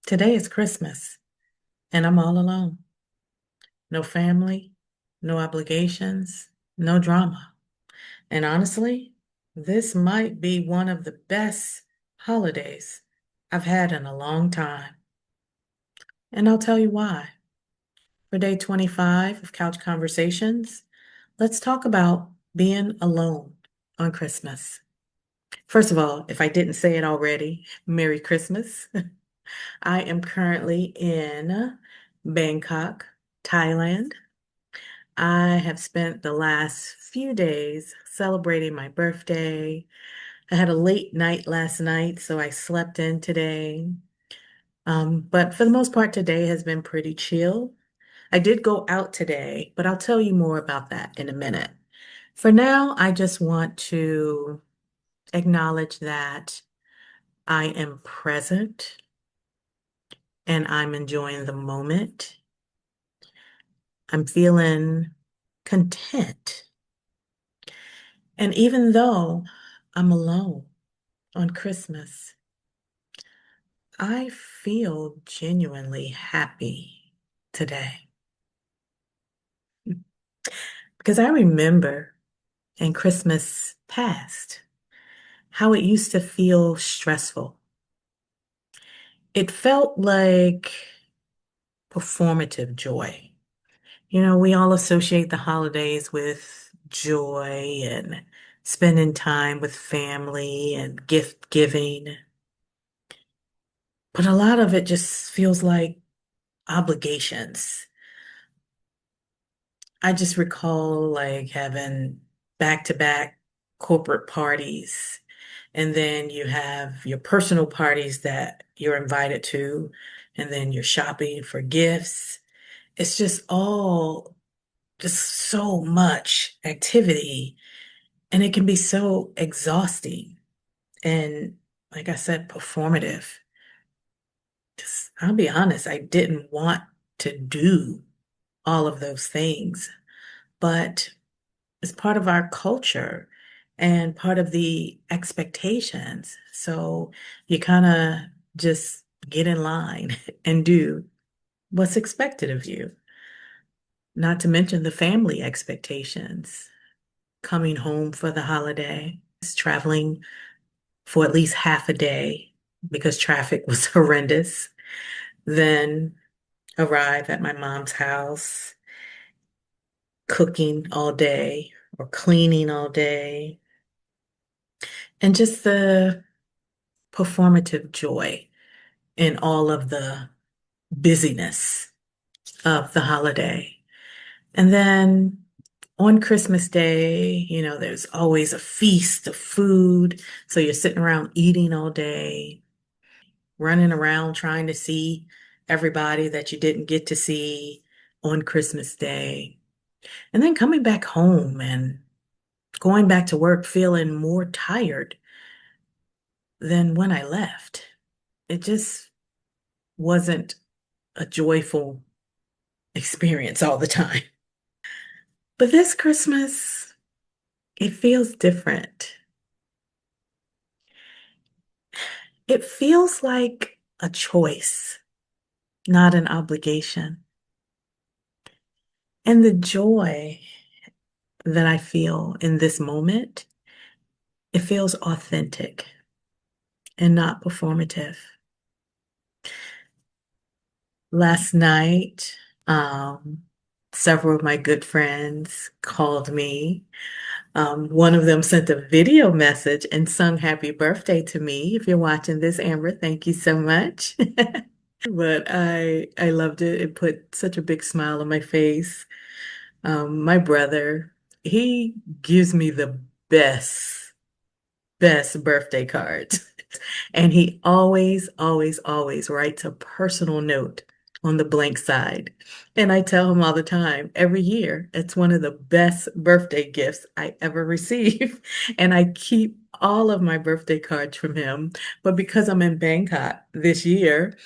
Today is Christmas, and I'm all alone. No family, no obligations, no drama. And honestly, this might be one of the best holidays I've had in a long time. And I'll tell you why. For day 25 of Couch Conversations, let's talk about being alone on Christmas. First of all, if I didn't say it already, Merry Christmas. I am currently in Bangkok, Thailand. I have spent the last few days celebrating my birthday. I had a late night last night, so I slept in today. But for the most part, today has been pretty chill. I did go out today, but I'll tell you more about that in a minute. For now, I just want to acknowledge that I am present and I'm enjoying the moment. I'm feeling content. And even though I'm alone on Christmas, I feel genuinely happy today because I remember in Christmas past how it used to feel stressful. It felt like performative joy. We all associate the holidays with joy and spending time with family and gift giving. But a lot of it just feels like obligations. I just recall like having back-to-back corporate parties, and then you have your personal parties that you're invited to, and then you're shopping for gifts. It's just so much activity, and it can be so exhausting and, like I said, performative. Just, I'll be honest, I didn't want to do all of those things, but it's part of our culture and part of the expectations. So you kind of just get in line and do what's expected of you. Not to mention the family expectations, coming home for the holiday, traveling for at least half a day because traffic was horrendous, then arrive at my mom's house, cooking all day or cleaning all day, and just the performative joy in all of the busyness of the holiday. And then on Christmas Day, there's always a feast of food. So you're sitting around eating all day, running around trying to see everybody that you didn't get to see on Christmas Day. And then coming back home and going back to work feeling more tired than when I left. It just wasn't a joyful experience all the time. But this Christmas, it feels different. It feels like a choice, not an obligation. And the joy that I feel in this moment, it feels authentic and not performative. Last night, um, several of my good friends called me. One of them sent a video message and sung happy birthday to me. If you're watching this, Amber, thank you so much. But I loved it. It put such a big smile on my face. My brother, he gives me the best, best birthday cards. And he always, always, always writes a personal note on the blank side. And I tell him all the time, every year, it's one of the best birthday gifts I ever receive. And I keep all of my birthday cards from him. But because I'm in Bangkok this year,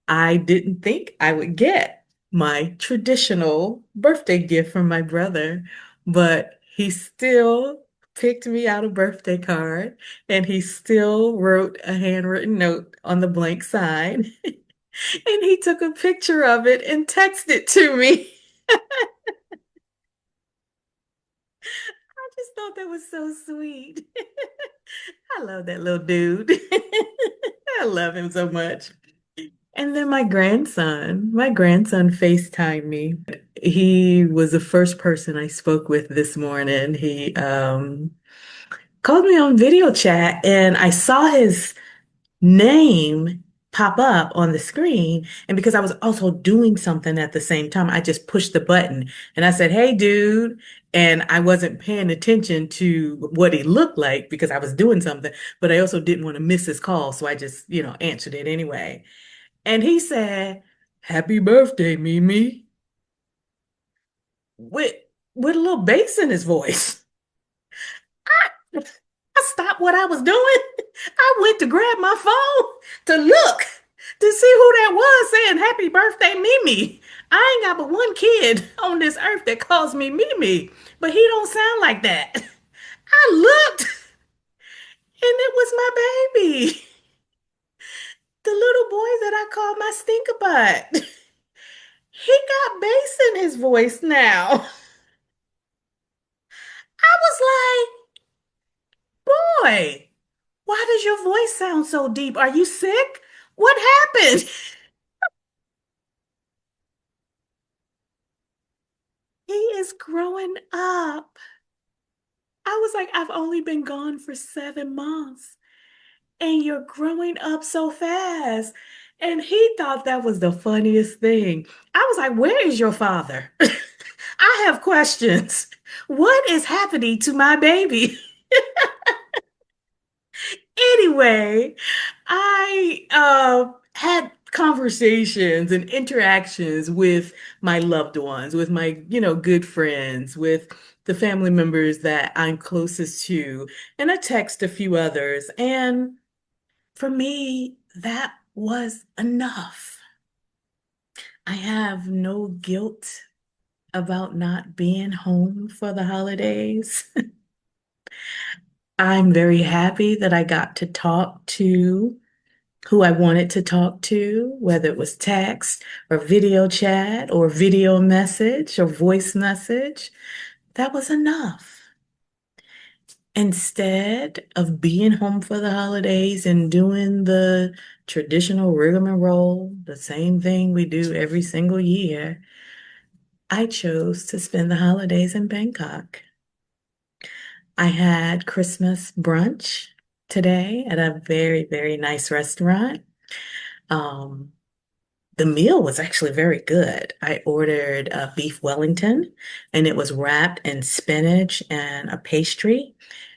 I didn't think I would get my traditional birthday gift from my brother, but he still picked me out a birthday card and he still wrote a handwritten note on the blank side. And he took a picture of it and texted it to me. I just thought that was so sweet. I love that little dude. I love him so much. And then my grandson FaceTimed me. He was the first person I spoke with this morning. He called me on video chat and I saw his name pop up on the screen. And because I was also doing something at the same time, I just pushed the button and I said, "Hey, dude." And I wasn't paying attention to what he looked like because I was doing something, but I also didn't want to miss his call. So I just, answered it anyway. And he said, "Happy birthday, Mimi," with, with a little bass in his voice. I stopped what I was doing. I went to grab my phone to look to see who that was saying happy birthday, Mimi. I ain't got but one kid on this earth that calls me Mimi, but he don't sound like that. I looked and it was my baby, the little boy that I call my stinker butt. He got bass in his voice now. I was like, boy, why does your voice sound so deep? Are you sick? What happened? He is growing up. I was like, I've only been gone for 7 months and you're growing up so fast. And he thought that was the funniest thing. I was like, where is your father? I have questions. What is happening to my baby? Anyway, I had conversations and interactions with my loved ones, with my, good friends, with the family members that I'm closest to, and I text a few others. And for me, that was enough. I have no guilt about not being home for the holidays. I'm very happy that I got to talk to who I wanted to talk to, whether it was text or video chat or video message or voice message. That was enough. Instead of being home for the holidays and doing the traditional rigmarole, the same thing we do every single year, I chose to spend the holidays in Bangkok. I had Christmas brunch today at a very, very nice restaurant. Um, The meal was actually very good. I ordered a beef Wellington and it was wrapped in spinach and a pastry.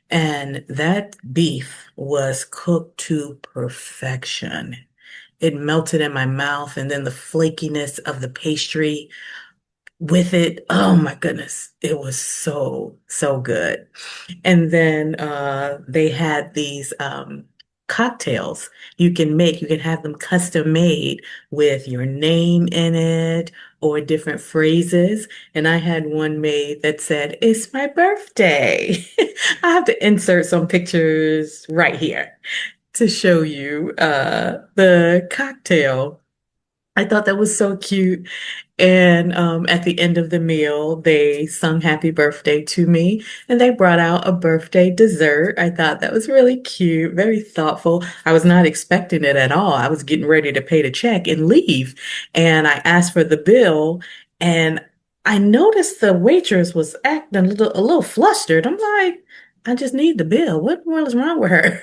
And that beef was cooked to perfection. It melted in my mouth, and then the flakiness of the pastry with it. Oh my goodness. It was so, so good. And then they had these cocktails you can have them custom made with your name in it or different phrases. And I had one made that said, "It's my birthday." I have to insert some pictures right here to show you the cocktail. I thought that was so cute. And at the end of the meal, they sung happy birthday to me and they brought out a birthday dessert. I thought that was really cute, very thoughtful. I was not expecting it at all. I was getting ready to pay the check and leave. And I asked for the bill and I noticed the waitress was acting a little flustered. I'm like, I just need the bill. What is wrong with her?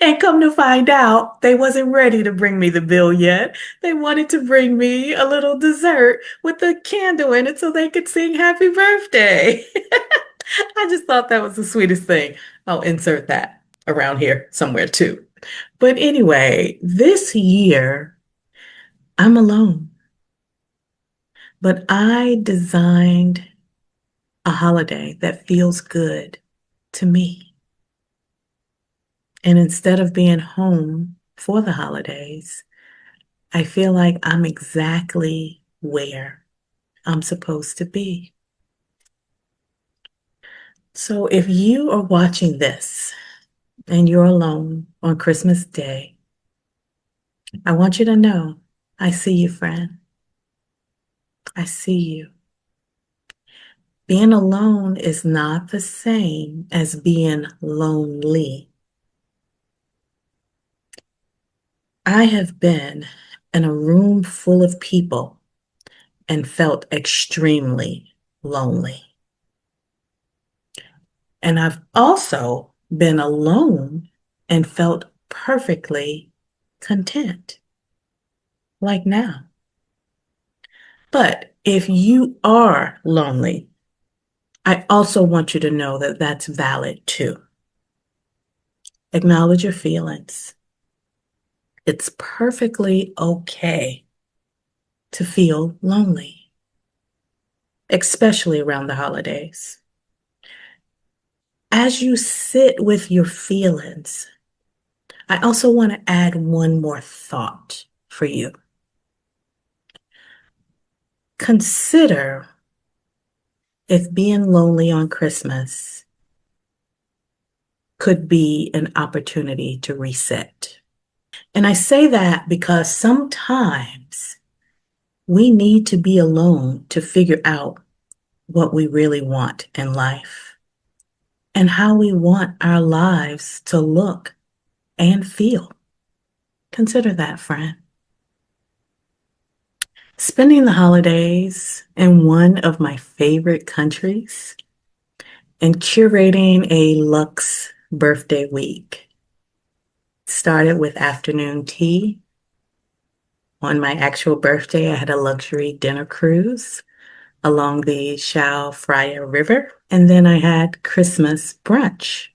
And come to find out, they wasn't ready to bring me the bill yet. They wanted to bring me a little dessert with a candle in it so they could sing happy birthday. I just thought that was the sweetest thing. I'll insert that around here somewhere too. But anyway, this year I'm alone, but I designed a holiday that feels good to me. And instead of being home for the holidays, I feel like I'm exactly where I'm supposed to be. So if you are watching this and you're alone on Christmas Day, I want you to know I see you, friend. I see you. Being alone is not the same as being lonely. I have been in a room full of people and felt extremely lonely. And I've also been alone and felt perfectly content, like now. But if you are lonely, I also want you to know that that's valid too. Acknowledge your feelings. It's perfectly okay to feel lonely, especially around the holidays. As you sit with your feelings, I also want to add one more thought for you. Consider if being lonely on Christmas could be an opportunity to reset. And I say that because sometimes we need to be alone to figure out what we really want in life and how we want our lives to look and feel. Consider that, friend. Spending the holidays in one of my favorite countries and curating a luxe birthday week. Started with afternoon tea. On my actual birthday, I had a luxury dinner cruise along the Sapphire River. And then I had Christmas brunch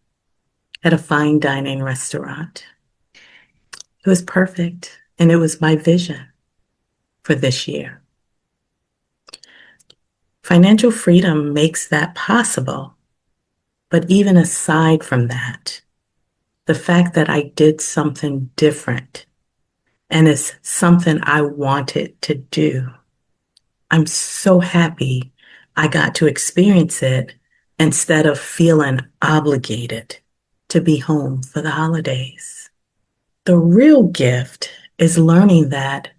at a fine dining restaurant. It was perfect, and it was my vision for this year. Financial freedom makes that possible. But even aside from that, the fact that I did something different and it's something I wanted to do, I'm so happy I got to experience it instead of feeling obligated to be home for the holidays. The real gift is learning that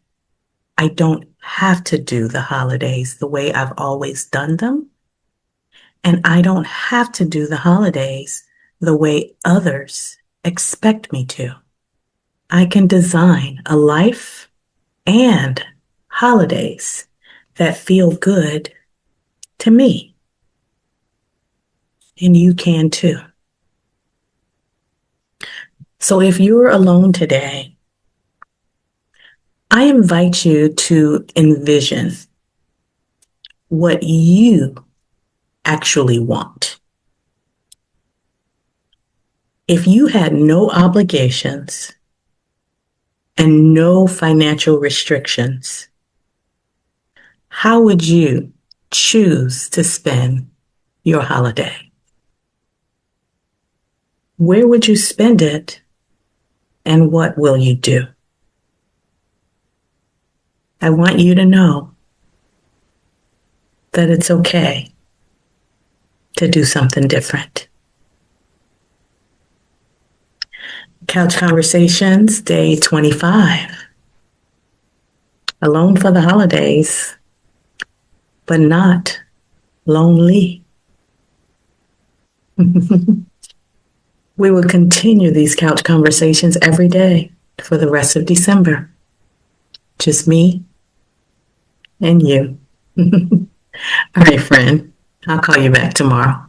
I don't have to do the holidays the way I've always done them. And I don't have to do the holidays the way others expect me to. I can design a life and holidays that feel good to me. And you can too. So if you're alone today, I invite you to envision what you actually want. If you had no obligations and no financial restrictions, how would you choose to spend your holiday? Where would you spend it, and what will you do? I want you to know that it's okay to do something different. Couch Conversations, day 25. Alone for the holidays, but not lonely. We will continue these couch conversations every day for the rest of December. Just me and you. All right, friend. I'll call you back tomorrow.